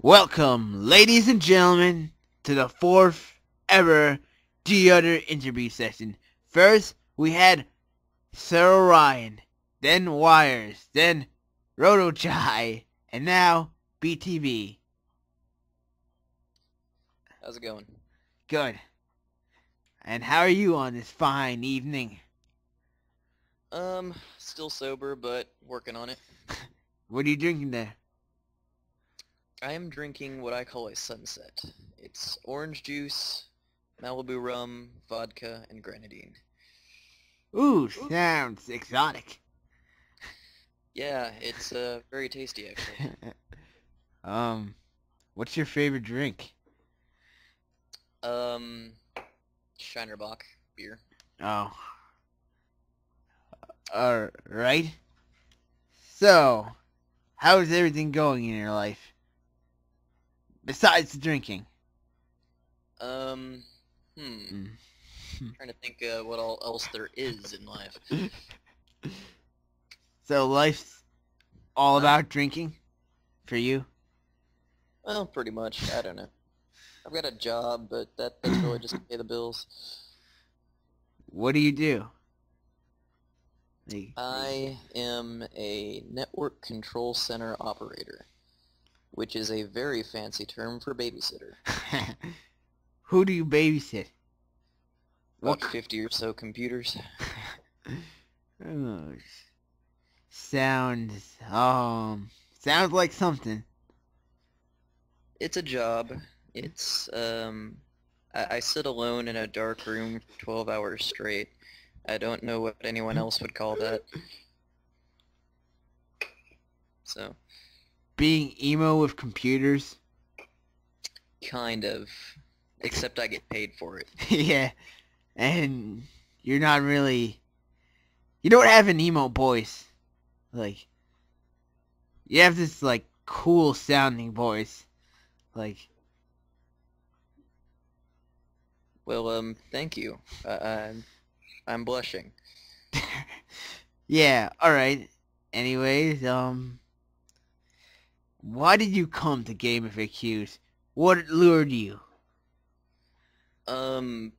Welcome, ladies and gentlemen, to the fourth ever G-Utter interview session. First, we had Sir Ryan, then Wires, then Rotochai, and now BTB. How's it going? Good. And how are you on this fine evening? Still sober, but working on it. What are you drinking there? I am drinking what I call a sunset. It's orange juice, Malibu rum, vodka, and grenadine. Ooh, sounds exotic. Yeah, it's very tasty actually. What's your favorite drink? Shinerbach beer. Oh. Alright. So, how is everything going in your life? Besides the drinking. Trying to think what all else there is in life. So life's all about drinking? For you? Well, pretty much. I don't know. I've got a job, but that's really just to pay the bills. What do you do? I am a network control center operator, which is a very fancy term for babysitter. Who do you babysit? About 50 or so computers. Oh, sounds like something. It's a job. It's, I sit alone in a dark room for 12 hours straight. I don't know what anyone else would call that. So. Being emo with computers? Kind of. Except I get paid for it. Yeah. And you're not really... You don't have an emo voice. Like, you have this, like, cool sounding voice. Like... Well, thank you. I'm blushing. Yeah, alright. Anyways, why did you come to Game FAQs? What lured you? Well,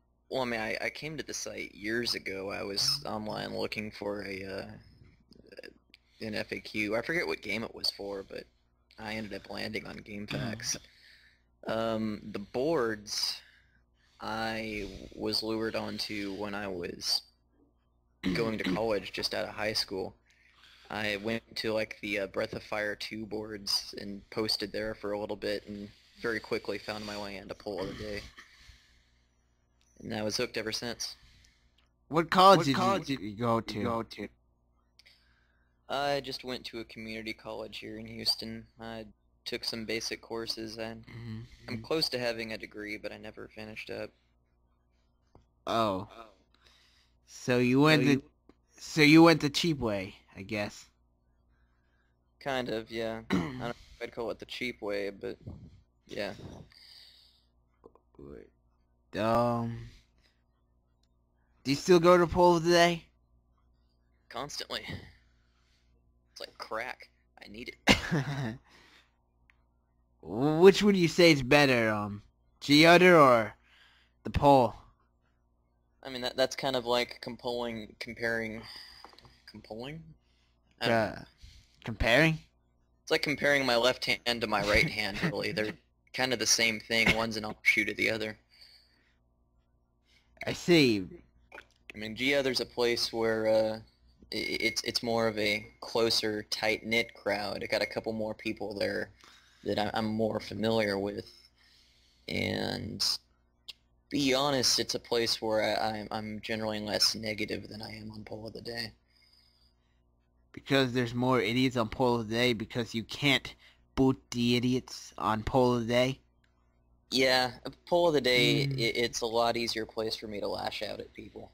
I mean, I came to the site years ago. I was online looking for an FAQ. I forget what game it was for, but I ended up landing on GameFAQs. The boards I was lured onto when I was going to college just out of high school. I went to like the Breath of Fire 2 boards and posted there for a little bit and very quickly found my way into Poll of the Day. And I was hooked ever since. What college did you go to? I just went to a community college here in Houston. I took some basic courses and I'm close to having a degree, but I never finished up. Oh. So you went the cheap way, I guess. Kind of, yeah. I don't know if I'd call it the cheap way, but yeah. Do you still go to Poll today? Constantly. It's like crack. I need it. Which would you say is better, G-Utter or the Poll? I mean, that's kind of like comparing? Comparing? It's like comparing my left hand to my right hand, really. They're kind of the same thing. One's an offshoot of the other. I see. I mean, G-Other's a place where it's more of a closer, tight-knit crowd. I got a couple more people there that I'm more familiar with. And to be honest, it's a place where I'm generally less negative than I am on Poll of the Day. Because there's more idiots on Poll of the Day because you can't boot the idiots on Poll of the Day? Yeah, Poll of the Day, it's a lot easier place for me to lash out at people.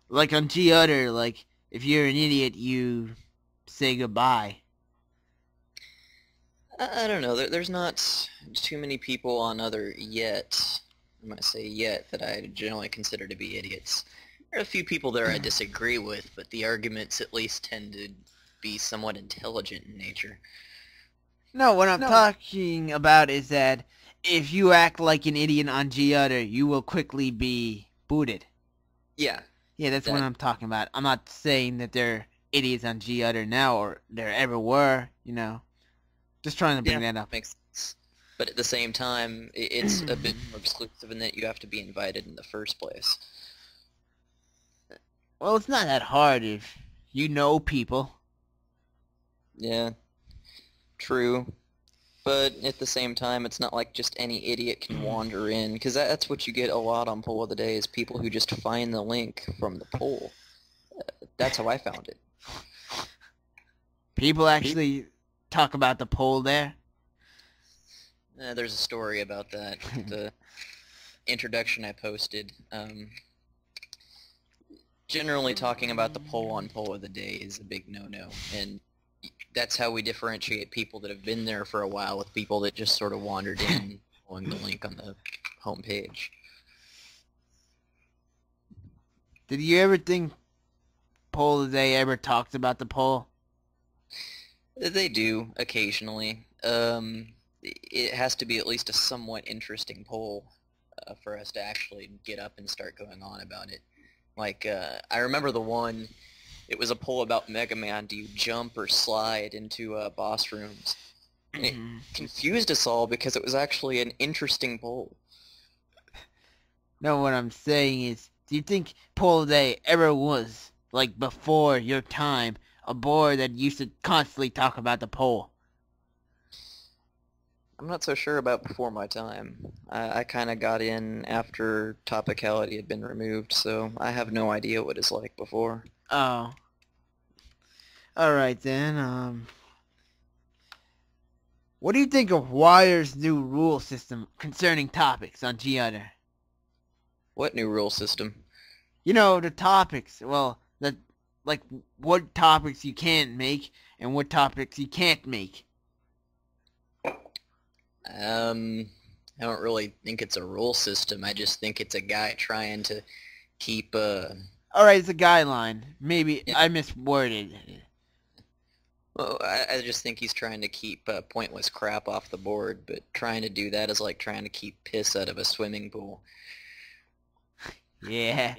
Like on G-Utter, like, if you're an idiot, you say goodbye. I don't know, there's not too many people on Other yet, I'm going to say yet, that I generally consider to be idiots. There are a few people there I disagree with, but the arguments at least tend to be somewhat intelligent in nature. No, what I'm talking about is that if you act like an idiot on G-Utter, you will quickly be booted. Yeah. Yeah, that's what I'm talking about. I'm not saying that they're idiots on G-Utter now or there ever were, you know. Just trying to bring that up. Makes sense. But at the same time, it's a bit more exclusive in that you have to be invited in the first place. Well, it's not that hard if you know people. Yeah, true. But at the same time, it's not like just any idiot can wander in, because that's what you get a lot on Poll of the Day, is people who just find the link from the poll. That's how I found it. People actually talk about the poll there. There's a story about that. The introduction I posted. Generally talking about the poll on Poll of the Day is a big no-no, and that's how we differentiate people that have been there for a while with people that just sort of wandered in following the link on the homepage. Did you ever think Poll of the Day ever talks about the poll? They do, occasionally. It has to be at least a somewhat interesting poll for us to actually get up and start going on about it. Like, I remember the one, it was a poll about Mega Man, do you jump or slide into boss rooms? And it confused us all because it was actually an interesting poll. No, what I'm saying is, do you think Poll of the Day ever was, like before your time, a board that used to constantly talk about the poll? I'm not so sure about before my time. I kind of got in after Topicality had been removed, so I have no idea what it's like before. Oh. Alright then, what do you think of Wire's new rule system concerning topics on G-Utter? What new rule system? You know, the topics, well, like, what topics you can make and what topics you can't make. I don't really think it's a rule system. I just think it's a guy trying to keep, Alright, it's a guideline. Maybe I misworded. Well, I just think he's trying to keep pointless crap off the board, but trying to do that is like trying to keep piss out of a swimming pool. Yeah.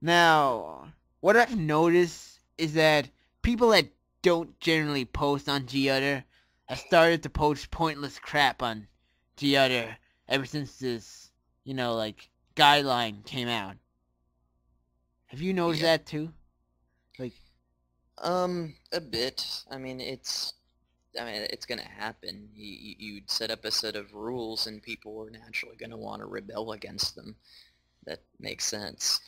Now, what I've noticed is that people that don't generally post on G-Utter have started to post pointless crap on G-Utter ever since this, you know, like, guideline came out. Have you noticed that too? Like, a bit. I mean, it's gonna happen. You'd set up a set of rules, and people are naturally gonna want to rebel against them. That makes sense.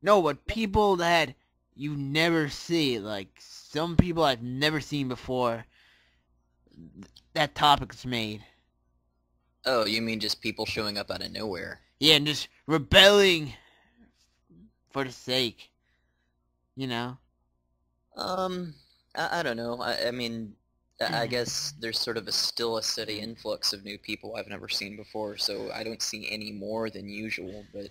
no, but people that you never see, like, some people I've never seen before, that topic's made. Oh, you mean just people showing up out of nowhere? Yeah, and just rebelling for the sake, you know? I don't know. I mean, I guess there's sort of still a steady influx of new people I've never seen before, so I don't see any more than usual, but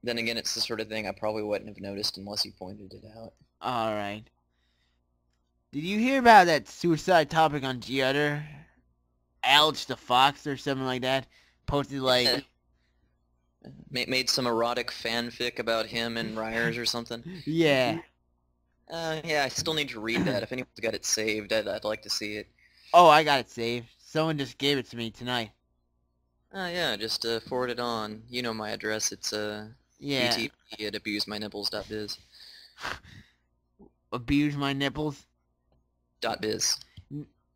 then again, it's the sort of thing I probably wouldn't have noticed unless you pointed it out. Alright. Did you hear about that suicide topic on G-Utter? Alge the Fox or something like that? Posted like... Made some erotic fanfic about him and Ryers or something? Yeah. Yeah, I still need to read that. If anyone's got it saved, I'd like to see it. Oh, I got it saved. Someone just gave it to me tonight. Yeah, just forward it on. You know my address. It's yeah. BTB at abusemynipples.biz. Abuse my nipples? .biz.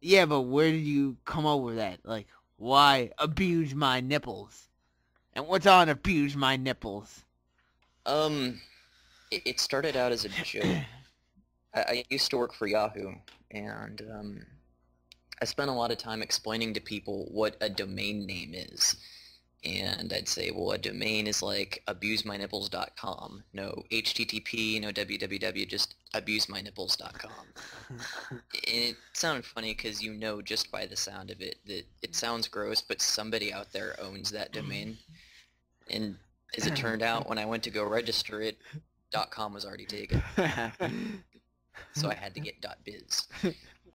Yeah, but where did you come up with that? Like, why abuse my nipples? And what's on abuse my nipples? It started out as a joke. I used to work for Yahoo, and I spent a lot of time explaining to people what a domain name is. And I'd say, well, a domain is like abusemynipples.com. No HTTP, no www, just abusemynipples.com. And it sounded funny because you know just by the sound of it that it sounds gross, but somebody out there owns that domain. And as it turned out, when I went to go register it, .com was already taken. So I had to get .biz.